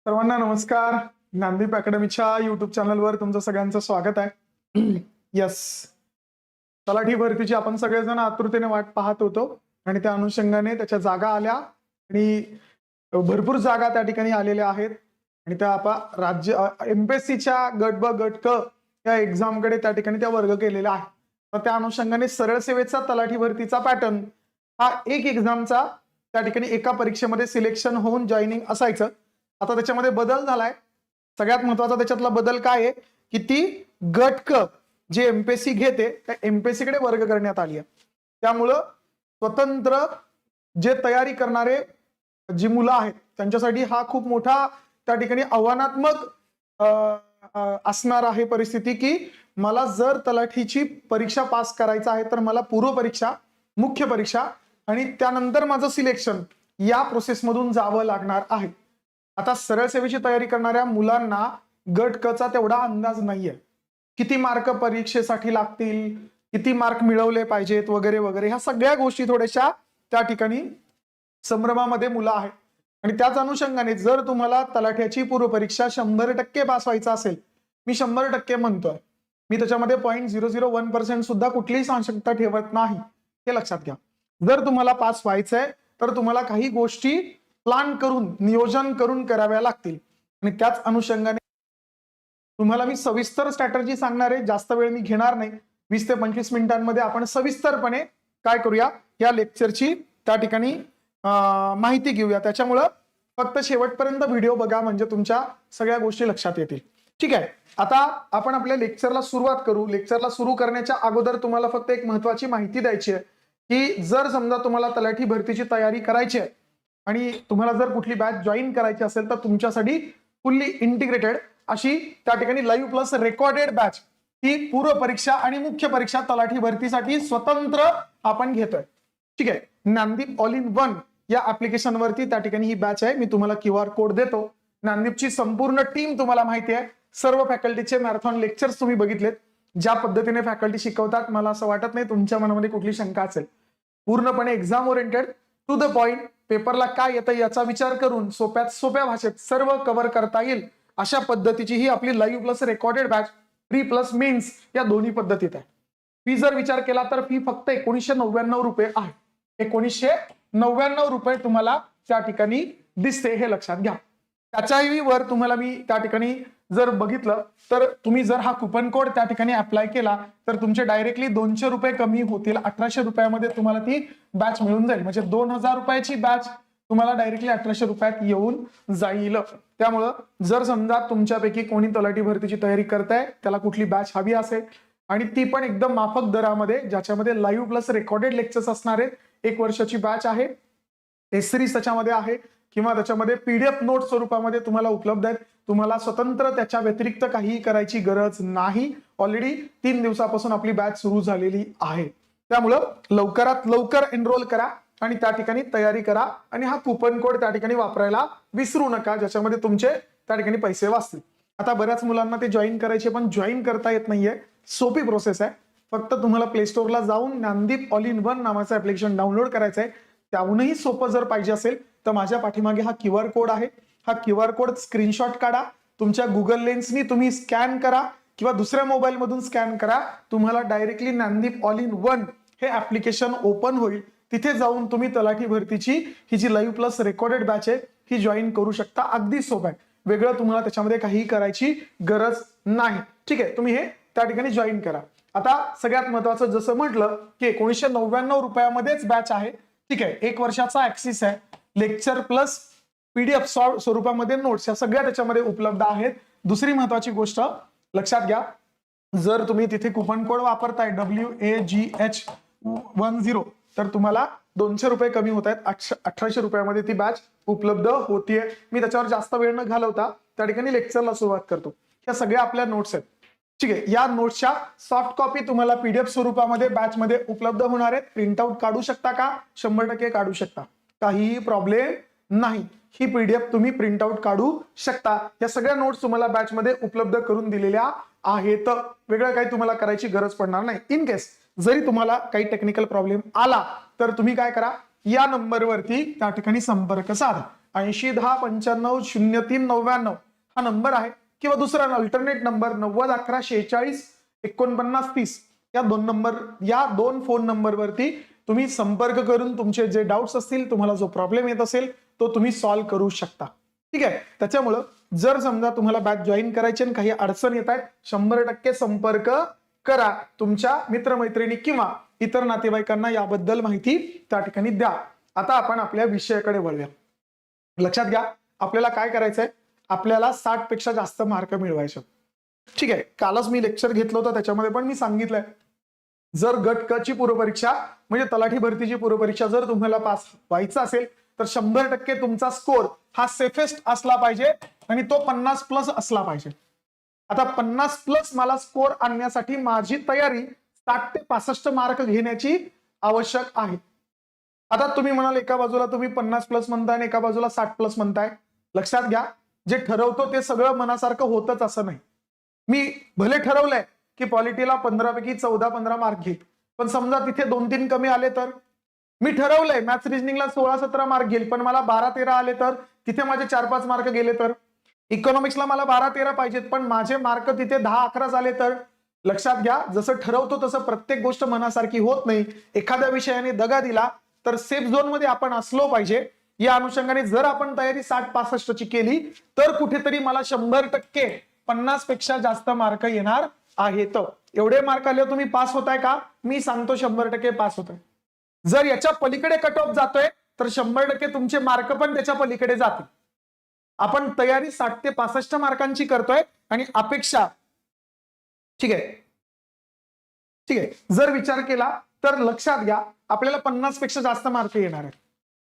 सर्वांना नमस्कार. ज्ञानदीप अकॅडमीच्या युट्यूब चॅनलवर तुमचं सगळ्यांचं स्वागत आहे. यस, तलाठी भरतीची आपण सगळेजण आतुरतेने वाट पाहत होतो आणि त्या अनुषंगाने त्याच्या जागा आल्या आणि भरपूर जागा त्या ठिकाणी आलेल्या आहेत आणि त्या आपण राज्य एमपीएससीच्या गट ब गट क या एक्झामकडे त्या ठिकाणी त्या वर्ग केलेला आहे. तर त्या अनुषंगाने सरळ सेवेचा तलाठी भरतीचा पॅटर्न हा एक एक्झामचा त्या ठिकाणी एका परीक्षेमध्ये सिलेक्शन होऊन जॉईनिंग असायचं. आता त्याच्यामध्ये बदल झालाय. सगळ्यात महत्वाचा त्याच्यातला बदल काय आहे की ती गट क जे एमपीएससी घेते त्या एमपीएससी कडे वर्ग करण्यात आली आहे. त्यामुळं स्वतंत्र जे तयारी करणारे जी मुलं आहेत त्यांच्यासाठी हा खूप मोठा त्या ठिकाणी आव्हानात्मक असणार आहे परिस्थिती की मला जर तलाठीची परीक्षा पास करायचं आहे तर मला पूर्व परीक्षा, मुख्य परीक्षा आणि त्यानंतर माझं सिलेक्शन या प्रोसेसमधून जावं लागणार आहे. आता सरळ सेवेची तयारी करणाऱ्या मुलांना गट क चा तेवढा अंदाज नाहीये. किती मार्क परीक्षेसाठी लागतील, किती मार्क मिळवले पाहिजेत वगैरे वगैरे ह्या सगळ्या गोष्टी थोड्याशा त्या ठिकाणी संभ्रमामध्ये मुलं आहेत. आणि त्याच अनुषंगाने जर तुम्हाला तलाठ्याची पूर्व परीक्षा 100% पास व्हायचं असेल, मी 100% म्हणतोय, मी त्याच्यामध्ये 0.001% सुद्धा कुठलीही साशंकता ठेवत नाही, हे लक्षात घ्या. जर तुम्हाला पास व्हायचंय तर तुम्हाला काही गोष्टी प्लान करून, नियोजन करून कराव्या लागतील आणि त्याच अनुषंगाने तुम्हाला मी सविस्तर स्ट्रॅटेजी सांगणार आहे. जास्त वेळ मी घेणार नाही. 20 ते 25 मिनिटांमध्ये आपण सविस्तरपणे काय करूया, या लेक्चरची त्या ठिकाणी माहिती घेऊया. त्याच्यामुळं फक्त शेवटपर्यंत व्हिडिओ बघा म्हणजे तुमच्या सगळ्या गोष्टी लक्षात येतील. ठीक आहे, आता आपण आपल्या लेक्चरला सुरुवात करू. लेक्चरला सुरू करण्याच्या अगोदर तुम्हाला फक्त एक महत्वाची माहिती द्यायची आहे की जर समजा तुम्हाला तलाठी भरतीची तयारी करायची आहे आणि तुम्हाला जर कुठली बॅच जॉईन करायची असेल तर तुमच्यासाठी फुल्ली इंटिग्रेटेड अशी त्या ठिकाणी लाईव्ह प्लस रेकॉर्डेड बॅच ही पूर्व परीक्षा आणि मुख्य परीक्षा तलाठी भरतीसाठी स्वतंत्र आपण घेतोय. ठीक आहे, ज्ञानदीप ऑल इन वन या ऍप्लिकेशन वरती त्या ठिकाणी ही बॅच आहे. मी तुम्हाला QR कोड देतो. ज्ञानदीपची संपूर्ण टीम तुम्हाला माहिती आहे. सर्व फॅकल्टीचे मॅरेथॉन लेक्चर्स तुम्ही बघितलेत. ज्या पद्धतीने फॅकल्टी शिकवतात मला असं वाटत नाही तुमच्या मनामध्ये कुठली शंका असेल. पूर्णपणे exam oriented, to the point, पेपरला काय येतं याचा विचार करून सोप्यात सोप्या भाषेत सर्व कव्हर करता येईल अशा पद्धतीची ही आपली live plus recorded batch pre plus mains या दोन्ही पद्धतीत आहे. फी जर विचार केला तर फी फक्त 1999 रुपये आहे. 1999 रुपये तुम्हाला त्या ठिकाणी दिसते, हे लक्षात घ्या. त्याच्याही वर तुम्हाला मी त्या ठिकाणी जर बघितलं तर तुम्ही जर हा कुपन कोड त्या ठिकाणी अप्लाय केला तर तुमचे डायरेक्टली 200 रुपये कमी होतील. 1800 रुपयामध्ये तुम्हाला ती बॅच मिळून जाईल. म्हणजे 2000 रुपयाची बॅच तुम्हाला डायरेक्टली 1800 रुपयात येऊन जाईल. त्यामुळं जर समजा तुमच्यापैकी कोणी तलाठी भरतीची तयारी करताय, त्याला कुठली बॅच हवी असेल आणि ती पण एकदम माफक दरामध्ये, ज्याच्यामध्ये लाईव्ह प्लस रेकॉर्डेड लेक्चर्स असणार आहेत, 1 वर्षाची बॅच आहे, टेस्ट सिरीज त्याच्यामध्ये आहे किंवा त्याच्यामध्ये PDF नोट स्वरूपामध्ये तुम्हाला उपलब्ध आहेत. तुम्हाला स्वतंत्र त्याच्या व्यतिरिक्त काहीही करायची गरज नाही. ऑलरेडी 3 दिवसापासून आपली बॅच सुरू झालेली आहे. त्यामुळं लवकरात लवकर एनरोल करा आणि त्या ठिकाणी तयारी करा आणि हा कुपन कोड त्या ठिकाणी वापरायला विसरू नका, ज्याच्यामध्ये तुमचे त्या ठिकाणी पैसे वाचतील. आता बऱ्याच मुलांना ते जॉईन करायचे पण जॉईन करता येत नाहीये. सोपी प्रोसेस आहे. फक्त तुम्हाला प्ले स्टोअरला जाऊन ज्ञानदीप ऑल इन वन नावाचं ऍप्लिकेशन डाउनलोड करायचं आहे. त्याहूनही सोपं जर पाहिजे असेल तर माझ्या पाठीमागे हा QR कोड आहे. हा QR कोड स्क्रीनशॉट काढा, तुमच्या गुगल लेन्सनी तुम्ही स्कॅन करा किंवा दुसऱ्या मोबाईल मधून स्कॅन करा. तुम्हाला directly Dnyandeep all in one हे ऍप्लिकेशन ओपन होईल. तिथे जाऊन तुम्ही तलाठी भरतीची ही जी लाईव्ह प्लस रेकॉर्डेड बॅच आहे ही जॉईन करू शकता. अगदी सोपं आहे. वेगळं तुम्हाला त्याच्यामध्ये काही करायची गरज नाही. ठीक आहे, तुम्ही हे त्या ठिकाणी जॉईन करा. आता सगळ्यात महत्वाचं जसं म्हटलं की 1999 रुपयामध्येच बॅच आहे. ठीक आहे, 1 वर्षाचा ऍक्सेस आहे. लेक्चर प्लस PDF स्वरूपामध्ये नोट्स या सगळ्या त्याच्यामध्ये उपलब्ध आहेत. दुसरी महत्वाची गोष्ट लक्षात घ्या, जर तुम्ही तिथे कुपन कोड वापरताय WAGH10 तर तुम्हाला 200 रुपये कमी होत आहेत. 1800 रुपयामध्ये ती बॅच उपलब्ध होतीये. मी त्याच्यावर जास्त वेळ न घालवता त्या ठिकाणी लेक्चरला सुरुवात करतो. ह्या सगळ्या आपल्या नोट्स आहेत. ठीक आहे, या नोट्सच्या सॉफ्ट कॉपी तुम्हाला PDF स्वरूपामध्ये बॅच मध्ये उपलब्ध होणार आहेत. प्रिंटआउट काढू शकता का? 100% काढू शकता, काहीही प्रॉब्लेम नाही. ही PDF तुम्ही प्रिंटआउट काढू शकता. या सगळ्या नोट्स तुम्हाला बॅच मध्ये उपलब्ध करून दिलेल्या आहेत. वेगळं काही तुम्हाला करायची गरज पडणार नाही. इन केस जरी तुम्हाला काही टेक्निकल प्रॉब्लेम आला तर तुम्ही काय करा, या नंबरवरती त्या ठिकाणी संपर्क साधा. 8010950399 हा नंबर आहे, किंवा दुसरा अल्टरनेट नंबर 9011464930 या दोन फोन नंबरवरती तुम्ही संपर्क करून तुमचे जे डाऊट्स असतील, तुम्हाला जो प्रॉब्लेम येत असेल तो तुम्ही सॉल्व्ह करू शकता. ठीक आहे. त्याच्यामुळं जर समजा तुम्हाला बॅच जॉईन करायची आणि काही अडचण येत आहेत, 100% संपर्क करा. तुमच्या मित्रमैत्रिणी किंवा इतर नातेवाईकांना याबद्दल माहिती त्या ठिकाणी द्या. आता आपण आपल्या विषयाकडे वळूया. लक्षात घ्या, आपल्याला काय करायचंय, आपल्याला 60 पेक्षा जास्त मार्क मिळवायचे. ठीक आहे. कालच मी लेक्चर घेतलं होतं, त्याच्यामध्ये पण मी सांगितलंय, जर गट क ची पूर्वपरीक्षा म्हणजे तलाठी भरतीची पूर्वपरीक्षा जर तुम्हाला पास व्हायचं असेल तर 100% तुमचा स्कोर हा सेफेस्ट असला पाहिजे आणि तो 50+ असला पाहिजे. आता 50+ मला स्कोर आणण्यासाठी माझी तयारी 60 ते 65 मार्क घेण्याची आवश्यक आहे. आता तुम्ही म्हणाल एका बाजूला तुम्ही 50+ म्हणताय आणि एका बाजूला 60+ म्हणताय. लक्षात घ्या, जे ठरवतो ते सगळं मनासारखं होतच असं नाही. मी भले ठरवलंय की पॉलिटीला 15 पैकी 14-15 मार्क घेईल, पण समजा तिथे 2-3 कमी आले तर, मी ठरवलंय मॅथ्स रिजनिंगला 16-17 मार्क घेईल पण मला 12-13 आले तर, तिथे माझे 4-5 मार्क गेले तर, इकॉनॉमिक्सला मला 12-13 पाहिजेत पण माझे मार्क तिथे 10-11 झाले तर. लक्षात घ्या, जसं ठरवतो तसं प्रत्येक गोष्ट मनासारखी होत नाही. एखाद्या विषयाने दगा दिला तर सेफ झोन मध्ये आपण असलो पाहिजे. या अनुषंगाने जर आपण तयारी 60-65 ची केली तर कुठेतरी मला 100% 50 पेक्षा जास्त मार्क येणार आहेत. एवढे मार्क आले तुम्ही पास होताय का? मी सांगतो 100% पास होताय. जर याच्या पलीकडे कट ऑफ जातोय तर 100% तुमचे मार्क पण त्याच्या पलीकडे जातील. आपण तयारी 60 ते 65 मार्कांची करतोय आणि अपेक्षा, ठीक आहे, ठीक आहे, जर विचार केला तर लक्षात घ्या आपल्याला 50 पेक्षा जास्त मार्क येणार आहेत.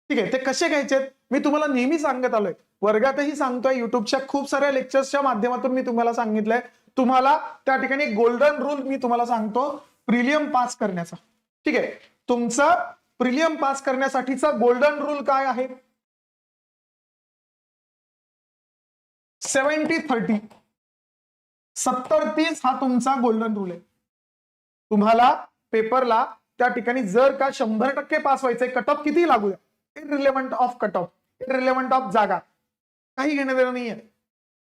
ठीक आहे. ते कसे घ्यायचे मी तुम्हाला नेहमी सांगत आलोय, वर्गातही सांगतोय, युट्यूबच्या खूप साऱ्या लेक्चर्सच्या माध्यमातून मी तुम्हाला सांगितलंय. तुम्हाला त्या ठिकाणी गोल्डन रूल मी तुम्हाला सांगतो प्रिलियम पास करण्याचा. ठीक आहे. तुमचा प्रिलियम पास करण्यासाठीचा गोल्डन रूल काय आहे? 70-30 70-30 हा तुमचा गोल्डन रूल आहे. तुम्हाला पेपरला त्या ठिकाणी जर का 100% पास व्हायचंय, कट ऑफ किती लागू द्या, इररिलेव्हंट ऑफ कट ऑफ, इररिलेव्हंट ऑफ जागा, काही घेणं देणं नाहीये,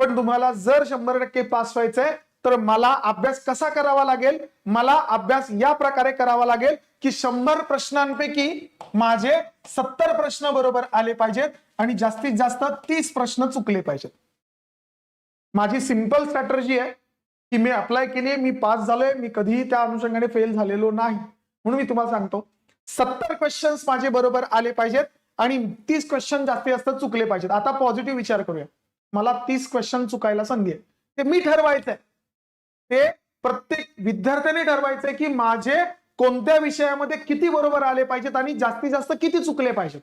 पण तुम्हाला जर 100% पास व्हायचंय तर मला अभ्यास कसा करावा लागेल, मला अभ्यास या प्रकारे करावा लागेल की 100 प्रश्नांपैकी माझे 70 प्रश्न बरोबर आले पाहिजेत आणि जास्तीत जास्त 30 प्रश्न चुकले पाहिजेत. माझी सिंपल स्ट्रॅटेजी आहे की मी अप्लाय केली, मी पास झालोय, मी कधीही त्या अनुषंगाने फेल झालेलो नाही. म्हणून मी तुम्हाला सांगतो 70 क्वेश्चन्स माझे बरोबर आले पाहिजेत आणि 30 क्वेश्चन जास्तीत जास्त चुकले पाहिजेत. आता पॉझिटिव्ह विचार करूया, मला 30 क्वेश्चन चुकायला संधी आहे, ते मी ठरवायचंय, ते प्रत्येक विद्यार्थ्याने ठरवायचंय की माझे कोणत्या विषयामध्ये किती बरोबर आले पाहिजेत आणि जास्तीत जास्त किती चुकले पाहिजेत.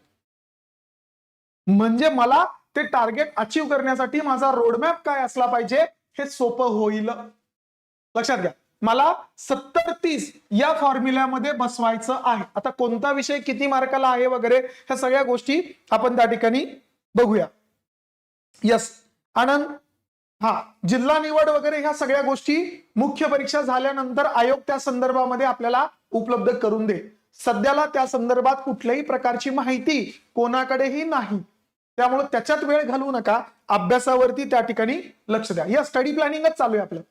म्हणजे मला ते टार्गेट अचीव करण्यासाठी माझा रोडमॅप काय असला पाहिजे हे सोपं होईल. लक्षात घ्या, मला 70-30 या फॉर्म्युल्यामध्ये बसवायचं आहे. आता कोणता विषय किती मार्काला आहे वगैरे ह्या सगळ्या गोष्टी आपण त्या ठिकाणी बघूया. यस आनंद, हा जिल्हा निवड वगैरे ह्या सगळ्या गोष्टी मुख्य परीक्षा झाल्यानंतर आयोग त्या संदर्भामध्ये आपल्याला उपलब्ध करून दे. सध्याला त्या संदर्भात कुठल्याही प्रकारची माहिती कोणाकडेही नाही, त्यामुळे त्याच्यात वेळ घालवू नका, अभ्यासावरती त्या ठिकाणी लक्ष द्या. या स्टडी प्लॅनिंगच चालू आहे आपलं,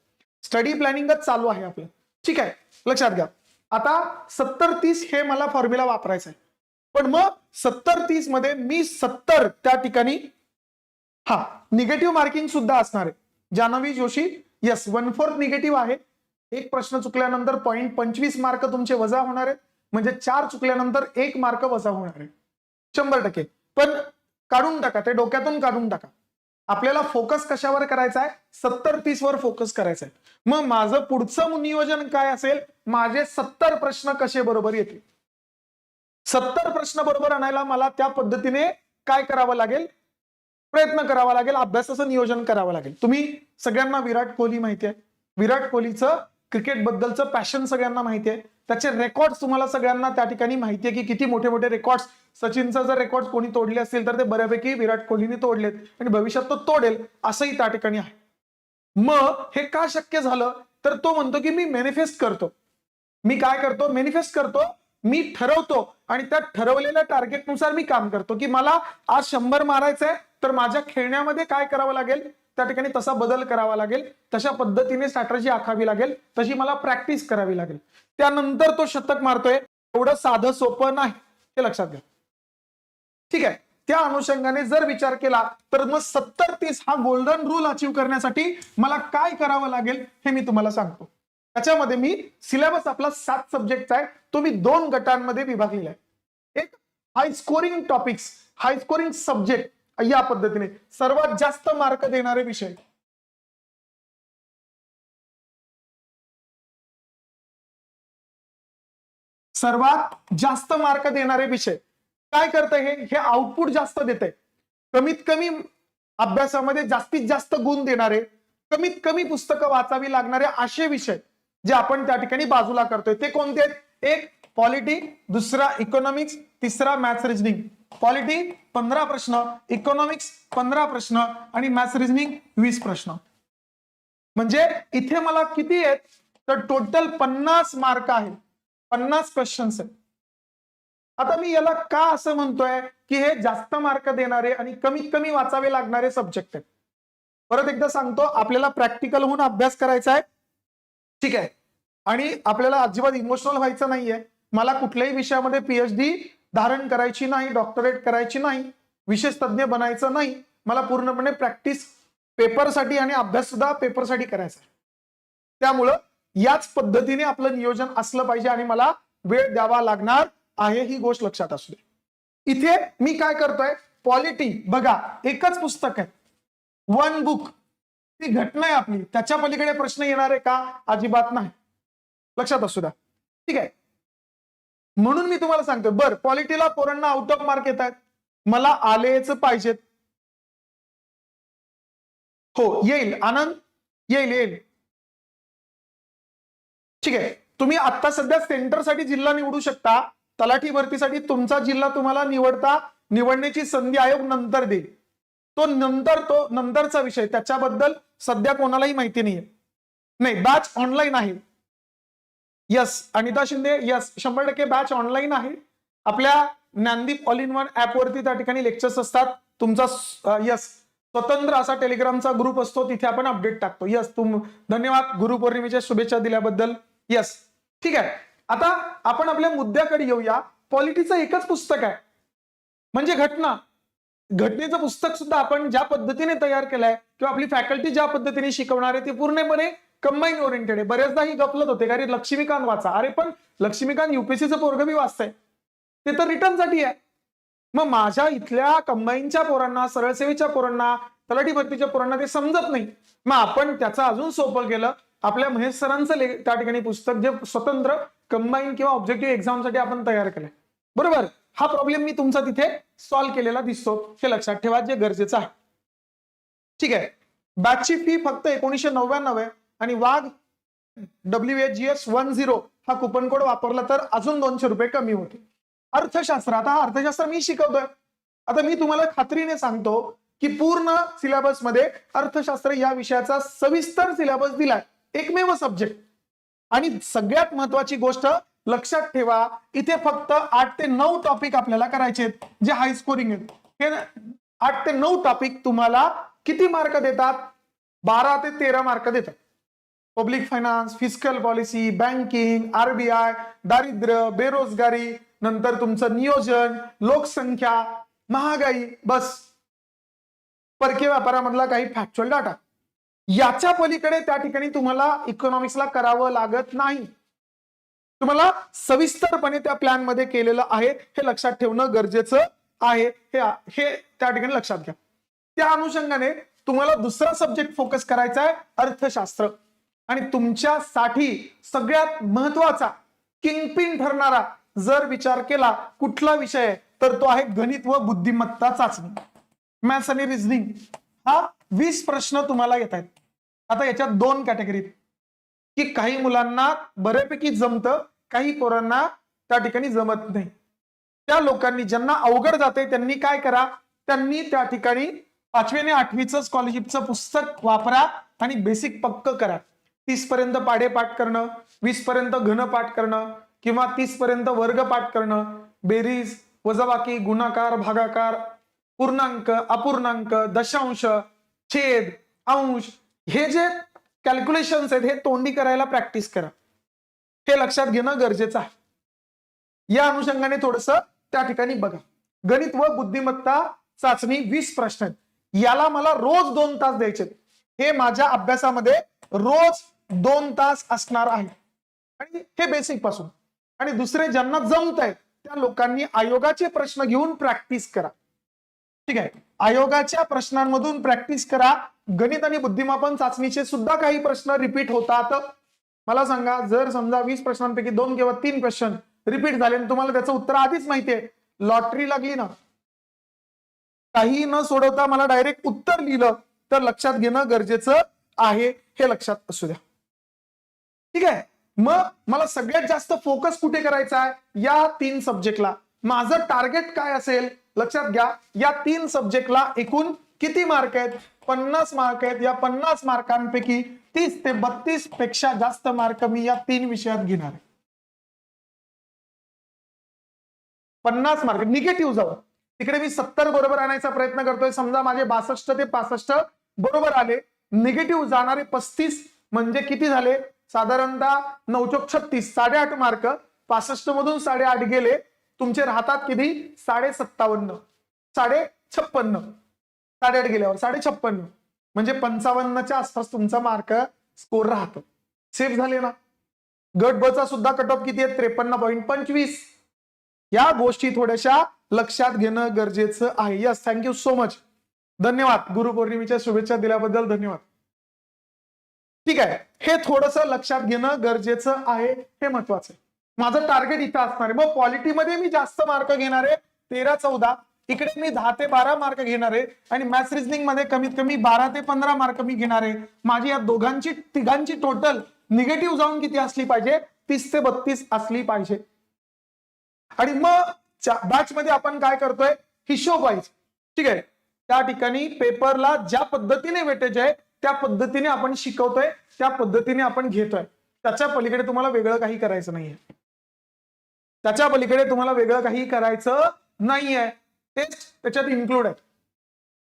स्टडी प्लॅनिंगच चालू आहे आपलं. ठीक आहे. लक्षात घ्या, आता 70-30 हे मला फॉर्म्युला वापरायचा आहे, पण मग 70-30 मध्ये मी 70 त्या ठिकाणी हा निगेटिव्ह मार्किंग सुद्धा असणार आहे. जान्हवी जोशी, यस 1/4 निगेटिव्ह आहे. एक प्रश्न चुकल्यानंतर 0.25 मार्क तुमचे वजा होणार आहेत, म्हणजे 4 चुकल्यानंतर 1 मार्क वजा होणार आहे 100%. पण काढून टाका, ते डोक्यातून काढून टाका. आपल्याला फोकस कशावर करायचा आहे? 70-30 वर फोकस करायचा आहे. मग माझं पुढचं नियोजन काय असेल? माझे 70 प्रश्न कसे बरोबर येतील, 70 प्रश्न बरोबर आणायला मला त्या पद्धतीने काय करावं लागेल, प्रयत्न करावा लागेल, अभ्यासाचं नियोजन करावं लागेल. तुम्ही सगळ्यांना विराट कोहली माहिती आहे, विराट कोहलीचं क्रिकेट बद्दलचं पॅशन सगळ्यांना माहिती आहे, त्याचे रेकॉर्ड्स तुम्हाला सगळ्यांना त्या ठिकाणी माहिती आहे की किती मोठे मोठे रेकॉर्ड्स, सचिनचा जर रेकॉर्ड कोणी तोडले असतील तर ते बऱ्यापैकी विराट कोहलीने तोडलेत आणि भविष्यात तो तोडेल असंही त्या ठिकाणी आहे. मग हे का शक्य झालं? तर तो म्हणतो की मी मॅनिफेस्ट करतो. मी काय करतो? मॅनिफेस्ट करतो मी ठरवतो आणि त्या ठरवलेल्या टार्गेटनुसार मी काम करतो की मला आज 100 मारायचंय, तर माझ्या खेळण्यामध्ये काय करावं लागेल, त्या ठिकाणी तसा बदल करावा लागेल, तशा पद्धतीने स्ट्रॅटेजी आखावी लागेल, तशी मला प्रॅक्टिस करावी लागेल, त्यानंतर तो शतक मारतोय. एवढं साधं सोपं नाही, हे लक्षात घ्या. ठीक आहे. त्या अनुषंगाने जर विचार केला तर मग 70-30 हा गोल्डन रूल अचीव करण्यासाठी मला काय करावं लागेल हे मी तुम्हाला सांगतो. त्याच्यामध्ये मी सिलेबस आपला 7 सब्जेक्ट आहे, तो मी 2 गटांमध्ये विभागलेला आहे. एक हाय स्कोरिंग टॉपिक्स, हाय स्कोरिंग सब्जेक्ट, या पद्धतीने सर्वात जास्त मार्क देणारे विषय. सर्वात जास्त मार्क देणारे विषय काय करतंय, हे आउटपुट जास्त देतंय. कमीत कमी अभ्यासामध्ये जास्तीत जास्त गुण देणारे, कमीत कमी पुस्तकं वाचावी लागणारे असे विषय जे आपण त्या ठिकाणी बाजूला करतोय ते कोणते आहेत? एक पॉलिटी, दुसरा इकॉनॉमिक्स, तिसरा मॅथ्स रिजनिंग. पॉलिटी 15 प्रश्न, इकॉनॉमिक्स 15 प्रश्न आणि मॅथ्स रिजनिंग 20 प्रश्न. म्हणजे इथे मला किती आहेत तर टोटल 50 मार्क आहेत, 50 क्वेश्चन्स आहेत. आता मी याला का असं म्हणतोय की हे जास्त मार्क देणारे आणि कमीत कमी वाचावे लागणारे सब्जेक्ट आहेत. परत एकदा सांगतो, आपल्याला प्रॅक्टिकल होऊन अभ्यास करायचा आहे, ठीक आहे, आणि आपल्याला अजिबात इमोशनल व्हायचं नाहीये. मला कुठल्याही विषयामध्ये पीएचडी धारण करायची नाही, डॉक्टरेट करायची नाही, विशेष तज्ञ बनायचं नाही. मला पूर्णपणे प्रॅक्टिस पेपरसाठी आणि अभ्यास सुद्धा पेपरसाठी करायचा आहे. त्यामुळं याच पद्धतीने आपलं नियोजन असलं पाहिजे आणि मला वेळ द्यावा लागणार आहे, ही गोष्ट लक्षात असू दे. इथे मी काय करतोय, पॉलिटी बघा एकच पुस्तक आहे, वन बुक, ती घटना आहे आपली, त्याच्या पलीकडे प्रश्न येणार आहे का? अजिबात नाही, लक्षात असू द्या. ठीक आहे, म्हणून मी तुम्हाला सांगतोय. बर, पॉलिटीला पोरांना आउट ऑफ मार्क येत आहेत, मला आलेच पाहिजेत. हो येईल आनंद, येईल येईल. ठीक आहे, तुम्ही आता सध्या सेंटरसाठी जिल्हा निवडू शकता, तलाठी भरतीसाठी तुमचा जिल्हा तुम्हाला निवडण्याची संधी आयोग नंतर देईल. तो नंतरचा विषय, त्याच्याबद्दल सध्या कोणालाही माहिती नाही. बॅच ऑनलाईन आहे. Yes Anita Shinde, yes 100% batch online आहे. आपल्या Dnyandeep all in one app वरती त्या ठिकाणी लेक्चर्स असतात. तुमचा यस स्वतंत्र असा टेलिग्रामचा ग्रुप असतो, तिथे आपण अपडेट टाकतो. यस धन्यवाद गुरुपौर्णिमेच्या शुभेच्छा दिल्याबद्दल. यस ठीक आहे, आता आपण आपल्या मुद्द्याकडे येऊया. पॉलिटीचं एकच पुस्तक आहे, म्हणजे घटनेचं पुस्तक सुद्धा आपण ज्या पद्धतीने तयार केलंय किंवा आपली फॅकल्टी ज्या पद्धतीने शिकवणार आहे ते पूर्णपणे कंबाईन ओरिएंटेड आहे. बरेचदा ही गफलत होते, कारण लक्ष्मीकांत वाचा, अरे पण लक्ष्मीकांत युपीएससीचं पोरग बी वाचतंय, ते तर रिटर्न साठी आहे. मग माझ्या इथल्या कंबाईनच्या पोरांना, सरळ सेवेच्या पोरांना, तलाठी भरतीच्या पोरांना ते समजत नाही. मग आपण त्याचं अजून सोपं केलं. आपल्या महेश सरांचं त्या ठिकाणी पुस्तक जे स्वतंत्र कंबाईन किंवा ऑब्जेक्टिव्ह एक्झामसाठी आपण तयार केलंय, बरोबर. हा प्रॉब्लेम मी तुमचा तिथे सॉल्व्ह केलेला दिसतो, हे लक्षात ठेवा, जे गरजेचं आहे. ठीक आहे, बॅचची फी फक्त 1999 आहे आणि वाघ WHGS 10 हा कुपन कोड वापरला तर अजून 200 रुपये कमी होते. अर्थशास्त्र, आता हा अर्थशास्त्र मी शिकवतोय. आता मी तुम्हाला खात्रीने सांगतो की पूर्ण सिलेबस मध्ये अर्थशास्त्र या विषयाचा सविस्तर सिलेबस दिलाय, एकमेव सब्जेक्ट. आणि सगळ्यात महत्वाची गोष्ट लक्षात ठेवा, इथे फक्त 8 ते 9 टॉपिक आपल्याला करायचे आहेत, जे हाय स्कोरिंग आहेत. हे 8 ते 9 टॉपिक तुम्हाला किती मार्क देतात? 12 ते 13 मार्क देतात. Public finance, fiscal policy, banking, RBI, दारिद्र्य, बेरोजगारी, नंतर तुमचं नियोजन, लोकसंख्या, महागाई, बस परकीय व्यापारामधला काही फॅक्च्युअल डाटा. याच्या पलीकडे त्या ठिकाणी तुम्हाला इकॉनॉमिक्सला करावं लागत नाही. तुम्हाला सविस्तरपणे त्या प्लॅन मध्ये केलेलं आहे, हे लक्षात ठेवणं गरजेचं आहे. हे त्या ठिकाणी लक्षात घ्या. त्या अनुषंगाने तुम्हाला दुसरा सब्जेक्ट फोकस करायचा आहे, अर्थशास्त्र. आणि तुमच्यासाठी सगळ्यात महत्वाचा किंगपिन ठरणारा जर विचार केला कुठला विषय आहे तर तो आहे गणित व बुद्धिमत्ता चाचणी, मॅथ्स आणि रिझनिंग. हा 20 प्रश्न तुम्हाला येत आहेत. आता याच्यात 2 कॅटेगरी, की काही मुलांना बऱ्यापैकी जमतं, काही पोरांना त्या ठिकाणी जमत नाही. त्या लोकांनी ज्यांना अवघड जाते त्यांनी काय करा, त्यांनी त्या ठिकाणी 5वी आणि 8वीचं स्कॉलरशिपचं पुस्तक वापरा आणि बेसिक पक्क करा. 30 पर्यंत पाढे पाठ करणं, 20 पर्यंत घन पाठ करणं, किंवा 30 पर्यंत वर्ग पाठ करणं, बेरीज, वजाबाकी, गुणाकार, भागाकार, पूर्णांक, अपूर्णांक, दशांश, छेद, अंश, हे जे कॅल्क्युलेशन्स आहेत हे तोंडी करायला प्रॅक्टिस करा. हे लक्षात घेणं गरजेचं आहे. या अनुषंगाने थोडस त्या ठिकाणी बघा. गणित व बुद्धिमत्ता चाचणी 20 प्रश्न आहेत. याला मला रोज 2 तास द्यायचे. हे माझ्या अभ्यासामध्ये रोज 2 तास असणार आहे. आणि हे बेसिक पासून. आणि दुसरे ज्यांना जमत आहे त्या लोकांनी आयोगाचे प्रश्न घेऊन प्रॅक्टिस करा. ठीक आहे, आयोगाच्या प्रश्नांमधून प्रॅक्टिस करा. गणित आणि बुद्धिमापन चाचणीचे सुद्धा काही प्रश्न रिपीट होतात. मला सांगा, जर समजा 20 प्रश्नांपैकी 2 किंवा 3 क्वेश्चन रिपीट झाले आणि तुम्हाला त्याचं उत्तर आधीच माहितीये, लॉटरी लागली ना, काही न सोडवता मला डायरेक्ट उत्तर लिहिलं, तर लक्षात घेणं गरजेचं आहे. हे लक्षात असू द्या. ठीक आहे, मग मला सगळ्यात जास्त फोकस कुठे करायचा आहे? या 3 सब्जेक्टला. माझं टार्गेट काय असेल लक्षात घ्या. या 3 सब्जेक्टला एकूण किती मार्क आहेत? 50 मार्क आहेत. या 50 मार्कांपैकी 30 ते 32 पेक्षा जास्त मार्क मी या 3 विषयात घेणार आहे. 50 मार्क निगेटिव्ह जाऊ. तिकडे मी 70 बरोबर आणायचा प्रयत्न करतोय. समजा माझे 62 ते 65 बरोबर आले, निगेटिव्ह जाणारे 35 म्हणजे किती झाले? साधारणतः 9 चोक 36, 8.5 मार्क. 65 मधून 8.5 गेले, तुमचे राहतात किती? 57.5, 56. 8.5 गेल्यावर 56, म्हणजे 55च्या आसपास तुमचा मार्क स्कोर राहतो. सेफ झाले ना. गट ब चा सुद्धा कट ऑफ किती आहे? 53.25. या गोष्टी थोड्याशा लक्षात घेणं गरजेचं आहे. Yes, thank you so much. धन्यवाद. गुरुपौर्णिमेच्या शुभेच्छा दिल्याबद्दल धन्यवाद. ठीक आहे, हे थोडंसं लक्षात घेणं गरजेचं आहे. हे महत्वाचं आहे. माझं टार्गेट इथं असणार आहे. मग पॉलिटीमध्ये मी जास्त मार्क घेणार आहे, 13-14. इकडे मी 10 ते 12 मार्क घेणार आहे. आणि मॅथ्स रिझनिंग मध्ये कमीत कमी 12 ते 15 मार्क मी घेणार आहे. माझी या तिघांची टोटल निगेटिव्ह जाऊन किती असली पाहिजे? 30 ते 32 असली पाहिजे. आणि मग बॅच मध्ये आपण काय करतोय? हिशोब वाईज. ठीक आहे, त्या ठिकाणी पेपरला ज्या पद्धतीने वेटेज आहे त्या पद्धतीने आपण शिकवतोय, त्या पद्धतीने आपण घेतोय. त्याच्या पलीकडे तुम्हाला वेगळं काही करायचं नाहीये. त्याच्या पलीकडे तुम्हाला वेगळं काही करायचं नाहीये. टेस्ट त्याच्यात इन्क्लूड आहे.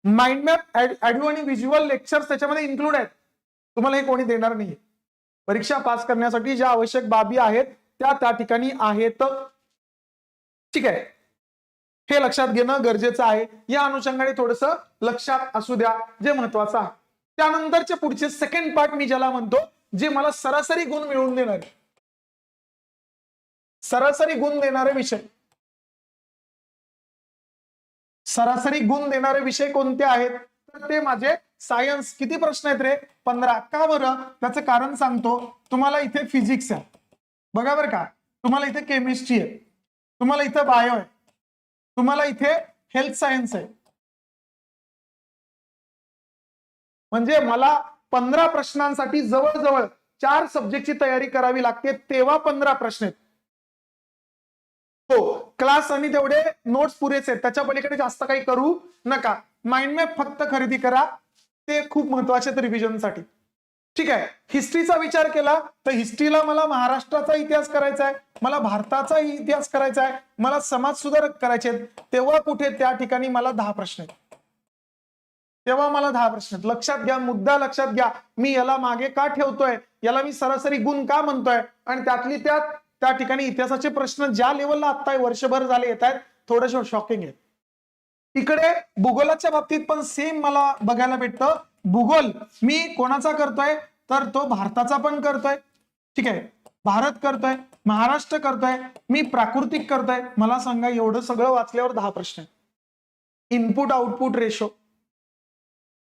माइंड मॅप, ऑडिओ आणि व्हिज्युअल लेक्चर्स त्याच्यामध्ये इन्क्लूड आहेत. तुम्हाला हे कोणी देणार नाहीये. परीक्षा पास करण्यासाठी ज्या आवश्यक बाबी आहेत त्या ठिकाणी आहेत. ठीक आहे, हे लक्षात घेणं गरजेचं आहे. या अनुषंगाने थोडंसं लक्षात असू द्या, जे महत्वाचं आहे. त्यानंतरचे पुढचे सेकंड पार्ट मी ज्याला म्हणतो, जे मला सरासरी गुण मिळवून देणार, सरासरी गुण देणारे विषय. सरासरी गुण देणारे विषय कोणते आहेत? तर ते माझे सायन्स. किती प्रश्न आहेत रे? 15. का बरं? त्याचं कारण सांगतो. तुम्हाला इथे फिजिक्स आहे बघा बरं का, तुम्हाला इथे केमिस्ट्री आहे, तुम्हाला इथे बायो आहे, तुम्हाला इथे हेल्थ सायन्स आहे. म्हणजे मला 15 प्रश्नांसाठी जवळजवळ 4 सब्जेक्टची तयारी करावी लागते, तेव्हा 15 प्रश्न आहेत. हो, क्लास आणि तेवढे नोट्स पुरेसे आहेत. त्याच्या पलीकडे जास्त काही करू नका. माइंड मॅप फक्त खरेदी करा, ते खूप महत्वाचे आहेत रिव्हिजनसाठी. ठीक आहे, हिस्ट्रीचा विचार केला तर हिस्ट्रीला मला महाराष्ट्राचा इतिहास करायचा आहे, मला भारताचा इतिहास करायचा आहे, मला समाज सुधारक करायचे आहेत. तेव्हा कुठे? त्या ठिकाणी मला 10 प्रश्न आहेत. तेव्हा मला 10 प्रश्न आहेत. लक्षात घ्या, मुद्दा लक्षात घ्या. मी याला मागे का ठेवतोय? याला मी सरासरी गुण का म्हणतोय? आणि त्यातली त्या ठिकाणी इतिहासाचे प्रश्न ज्या लेवलला आता वर्षभर झाले येत आहेत, थोडेसे शॉकिंग आहेत. इकडे भूगोलाच्या बाबतीत पण सेम मला बघायला भेटतं. भूगोल मी कोणाचा करतोय? तर तो भारताचा पण करतोय. ठीक आहे, भारत करतोय, महाराष्ट्र करतोय, मी प्राकृतिक करतोय. मला सांगा, एवढं सगळं वाचल्यावर 10 प्रश्न आहेत. इनपुट आउटपुट रेशो,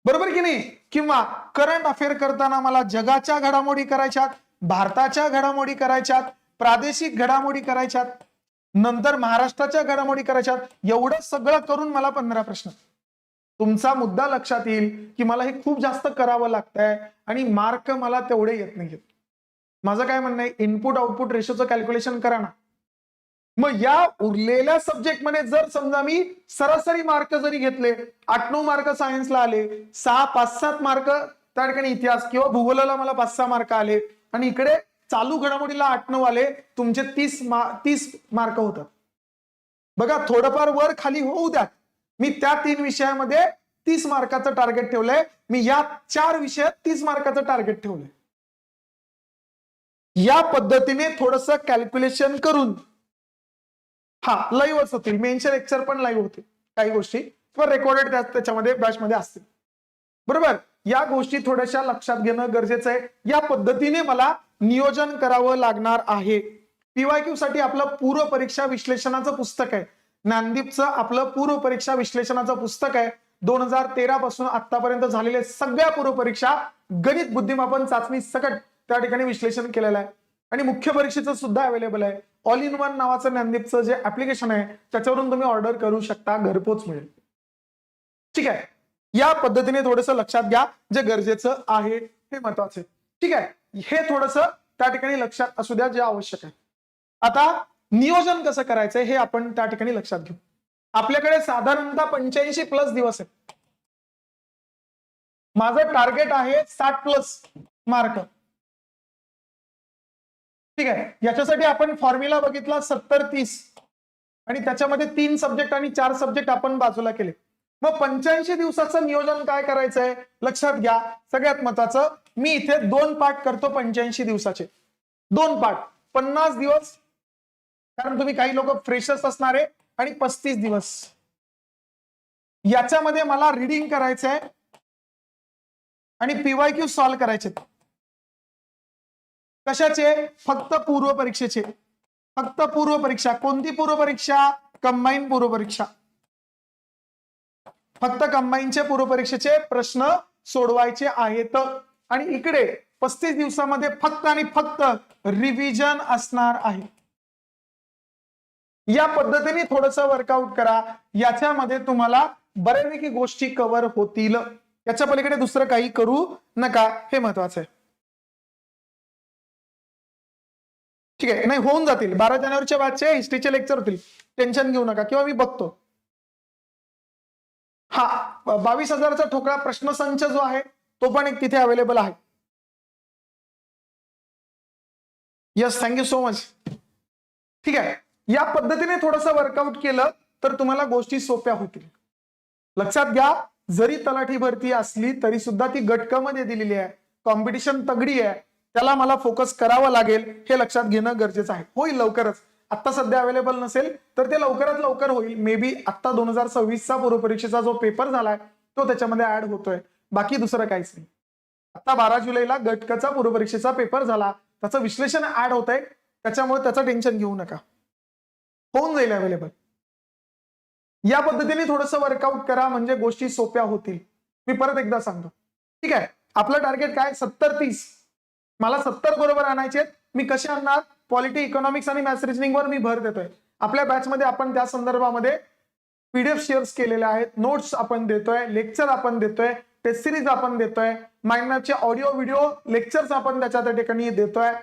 बरोबर की नाही? किंवा करंट अफेअर करताना मला जगाच्या घडामोडी करायच्यात, भारताच्या घडामोडी करायच्यात, प्रादेशिक घडामोडी करायच्यात, नंतर महाराष्ट्राच्या घडामोडी करायच्यात. एवढं सगळं करून मला 15 प्रश्न. तुमचा मुद्दा लक्षात येईल की मला हे खूप जास्त करावं लागतंय आणि मार्क मला तेवढे येत नाहीत. माझं काय म्हणणं आहे, इनपुट आउटपुट रेशोचं कॅल्क्युलेशन करा ना. मग या उरलेल्या सब्जेक्टमध्ये जर समजा मी सरासरी मार्क जरी घेतले, 8-9 मार्क सायन्सला आले, 6-5-7 मार्क त्या ठिकाणी इतिहास किंवा भूगोलाला मला 5-6 मार्क आले, आणि इकडे चालू घडामोडीला 8-9 आले, तुमचे 30 मार्क होतात. बघा थोडंफार वर खाली होऊ द्या. मी त्या 3 विषयामध्ये 30 मार्काचं टार्गेट ठेवलंय. मी या 4 विषयात 30 मार्काचं टार्गेट ठेवलंय. या पद्धतीने थोडस कॅल्क्युलेशन करून, हा लाईव्हच होतील, मेनचे लेक्चर पण लाईव्ह होतील, काही गोष्टी पण रेकॉर्डेड त्याच्यामध्ये बॅचमध्ये असतील. बरोबर, या गोष्टी थोड्याशा लक्षात घेणं गरजेचं आहे. या पद्धतीने मला नियोजन करावं लागणार आहे. पीवायक्यू साठी आपलं पूर्व परीक्षा विश्लेषणाचं पुस्तक आहे. ज्ञानदीपचं आपलं पूर्व परीक्षा विश्लेषणाचं पुस्तक आहे. 2013 पासून आतापर्यंत झालेले सगळ्या पूर्व परीक्षा गणित बुद्धिमापन चाचणी सकट त्या ठिकाणी विश्लेषण केलेलं आहे. आणि मुख्य परीक्षेचं सुद्धा अवेलेबल आहे. ऑल इन वन नावाचं ज्ञानदीपचं जे ऍप्लिकेशन आहे त्याच्यावरून तुम्ही ऑर्डर करू शकता, घरपोच मिळेल. ठीक आहे, या पद्धतीने थोडस लक्षात घ्या, जे गरजेचं आहे हे महत्वाचं आहे. ठीक आहे, हे थोडस त्या ठिकाणी लक्षात असू द्या, जे आवश्यक आहे. आता नियोजन कसं करायचं हे आपण त्या ठिकाणी लक्षात घेऊ. आपल्याकडे साधारणतः 85+ दिवस आहेत. माझं टार्गेट आहे 60+ मार्क. ठीक आहे, याच्यासाठी आपण फॉर्म्युला बघितला 70-30 आणि त्याच्यामध्ये 3 सब्जेक्ट आणि 4 सब्जेक्ट आपण बाजूला केले. मग 85 दिवसाचं नियोजन काय करायचंय लक्षात घ्या. सगळ्यात महत्वाचं, मी इथे 2 पार्ट करतो 85 दिवसाचे. 2 पार्ट 50 दिवस, कारण तुम्ही काही लोक फ्रेशर्स असणारे, आणि 35 दिवस. याच्यामध्ये मला रीडिंग करायचंय आणि पीवायक्यू सॉल्व्ह करायचे. कशाचे? फक्त पूर्व परीक्षेचे. फक्त पूर्व परीक्षा. कोणती पूर्व परीक्षा? कंबाईन पूर्व परीक्षा. फक्त कंबाईनचे पूर्व परीक्षेचे प्रश्न सोडवायचे आहेत. आणि इकडे 35 दिवसामध्ये फक्त आणि फक्त रिव्हिजन असणार आहे. या पद्धतीने थोडस वर्कआउट करा. याच्यामध्ये तुम्हाला बऱ्यापैकी गोष्टी कव्हर होतील. याच्या पलीकडे दुसरं काही करू नका, हे महत्वाचं आहे. ठीक आहे, नाही होऊन जातील. 12 जानेवारीच्या बॅचचे हिस्ट्रीचे लेक्चर होतील, टेन्शन घेऊ नका. किंवा मी बघतो, हा 22,000चा ठोकळा प्रश्नसंच जो आहे तो पण एक तिथे अवेलेबल आहे. Yes, thank you so much. ठीक आहे, या पद्धतीने थोडंसं वर्कआउट केलं तर तुम्हाला गोष्टी सोप्या होतील. लक्षात घ्या, जरी तलाठी भरती असली तरी सुद्धा ती गट क मध्ये दिलेली आहे. कॉम्पिटिशन तगडी आहे, त्याला मला फोकस करावं लागेल, हे लक्षात घेणं गरजेचं आहे. होईल लवकरच. आता सध्या अवेलेबल नसेल तर ते लवकरात लवकर होईल. मे बी आता 2026चा पूर्व परीक्षेचा जो पेपर झालाय तो त्याच्यामध्ये ऍड होतोय, बाकी दुसरं काहीच नाही. आता 12 जुलैला गट क चा पूर्व परीक्षेचा पेपर झाला, त्याचं विश्लेषण ऍड होतंय, त्याच्यामुळे त्याचं टेन्शन घेऊ नका, होऊन जाईल अवेलेबल. या पद्धतीने थोडंसं वर्कआउट करा, म्हणजे गोष्टी सोप्या होतील. मी परत एकदा सांगतो. ठीक आहे, आपलं टार्गेट काय? 70-30. मला 70 बरोबर आणायचे. मी कसे आणणार? पॉलिटी, इकॉनॉमिक्स आणि मॅथ्स रिजनिंग वर मी भर देतोय. आपल्या बॅच मध्ये आपण त्या संदर्भामध्ये पीडीएफ शेअर्स केलेले आहेत, नोट्स आपण देतोय, लेक्चर आपण देतोय, टेस्ट सिरीज आपण देतोय, माइंड मॅपचे ऑडिओ व्हिडिओ लेक्चर्स आपण त्या ठिकाणी देतोय.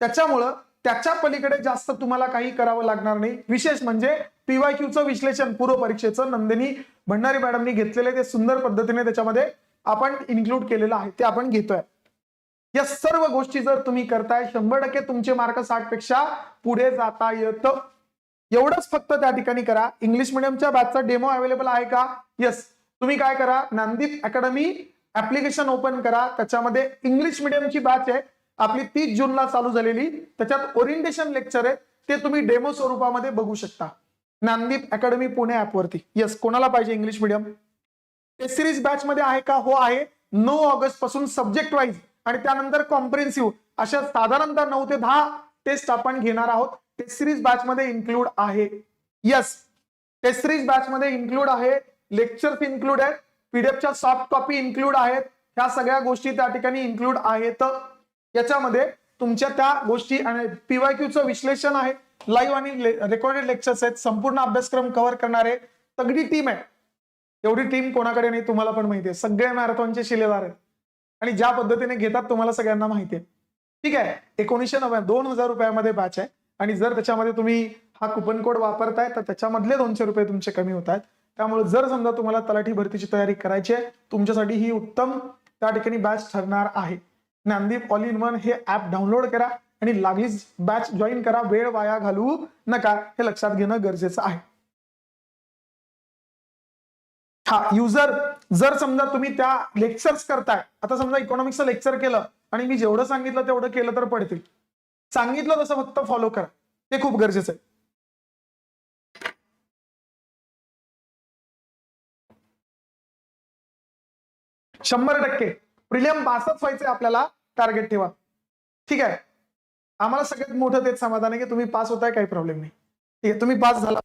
त्याच्यामुळं त्याच्या पलीकडे जास्त तुम्हाला काही करावं लागणार नाही. विशेष म्हणजे पीवायक्यूचं विश्लेषण पूर्व परीक्षेचं नंदिनी भंडारी मॅडमनी घेतलेले ते सुंदर पद्धतीने त्याच्यामध्ये आपण इन्क्लूड केलेलं आहे, ते आपण घेतोय. या सर्व गोष्टी जर तुम्ही करताय 100% तुमचे मार्क 60 पेक्षा पुढे जाता येतं. एवढंच फक्त त्या ठिकाणी करा. इंग्लिश मिडियमच्या बॅचचा डेमो अवेलेबल आहे का? येस. तुम्ही काय करा, ज्ञानदीप अकॅडमी ऍप्लिकेशन ओपन करा. त्याच्यामध्ये इंग्लिश मिडियमची बॅच आहे आपली 30 जूनला चालू झालेली. त्याच्यात ओरिएंटेशन लेक्चर आहे, ते तुम्ही डेमो स्वरूपामध्ये बघू शकता ज्ञानदीप अकॅडमी पुणे ऍप वरती. येस, कोणाला पाहिजे English medium? Test series batch मध्ये आहे का? हो आहे. 9 ऑगस्ट पासून सब्जेक्ट वाईज आणि त्यानंतर कॉम्प्रिहेन्सिव्ह अशा साधारणतः 9 ते 10 टेस्ट आपण घेणार आहोत. टेस्ट सिरीज बॅच मध्ये इन्क्लूड आहे. येस, टेस्ट सिरीज बॅच मध्ये इन्क्लूड आहे. लेक्चर्स इन्क्लूड आहेत, पीडीएफच्या सॉफ्ट कॉपी इन्क्लूड आहेत. ह्या सगळ्या गोष्टी त्या ठिकाणी इन्क्लूड आहेत. याच्यामध्ये तुमच्या त्या गोष्टी आणि पीवायक्यूचं विश्लेषण आहे, लाईव्ह आणि रेकॉर्डेड लेक्चर्स आहेत. संपूर्ण अभ्यासक्रम कव्हर करणारे तगडी टीम आहे. एवढी टीम कोणाकडे नाही, तुम्हाला पण माहिती आहे. सगळे मॅरेथॉनचे शिलेदार आहेत आणि ज्या पद्धतीने घेतात तुम्हाला सगळ्यांना माहिती आहे. ठीक आहे, 1990 2000 रुपयामध्ये बॅच आहे. आणि जर त्याच्यामध्ये तुम्ही हा कुपन कोड वापरताय तर त्याच्यामधले 200 रुपये तुमचे कमी होत आहेत. त्यामुळे जर समजा तुम्हाला तलाठी भरतीची तयारी करायची आहे, तुमच्यासाठी ही उत्तम त्या ठिकाणी बॅच ठरणार आहे. ज्ञानदीप ऑल इन वन हे ऍप डाउनलोड करा. आणि लागलीच बॅच जॉईन करा. वेळ वाया घालवू नका, हे लक्षात घेणं गरजेचं आहे. हा, युजर जर समजा तुम्ही त्या लेक्चर्स करताय, आता समजा इकॉनॉमिक्सचं लेक्चर केलं आणि मी जेवढं सांगितलं तेवढं केलं तर पडतील. सांगितलं तसं फक्त फॉलो करा, ते खूप गरजेचं आहे. शंभर टक्के प्रिलियम पासच व्हायचंय आपल्याला, टार्गेट ठेवा. ठीक आहे, आम्हाला सगळ्यात मोठं तेच समाधान आहे की तुम्ही पास होताय, काही प्रॉब्लेम नाही. ठीक आहे, तुम्ही पास झाला.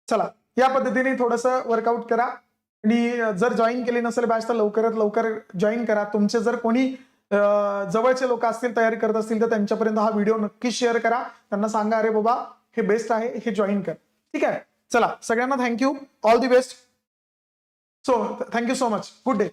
चला, या पद्धतीने थोडंसं वर्कआउट करा आणि जर जॉईन केली नसेल बॅच तर लवकरात लवकर जॉईन करा. तुमचे जर कोणी जवळचे लोक असतील, तयारी करत असतील तर त्यांच्यापर्यंत हा व्हिडिओ नक्की शेअर करा. त्यांना सांगा, अरे बाबा हे बेस्ट आहे, हे जॉईन कर. ठीक आहे, चला सगळ्यांना thank you, all the best. So thank you so much, good day.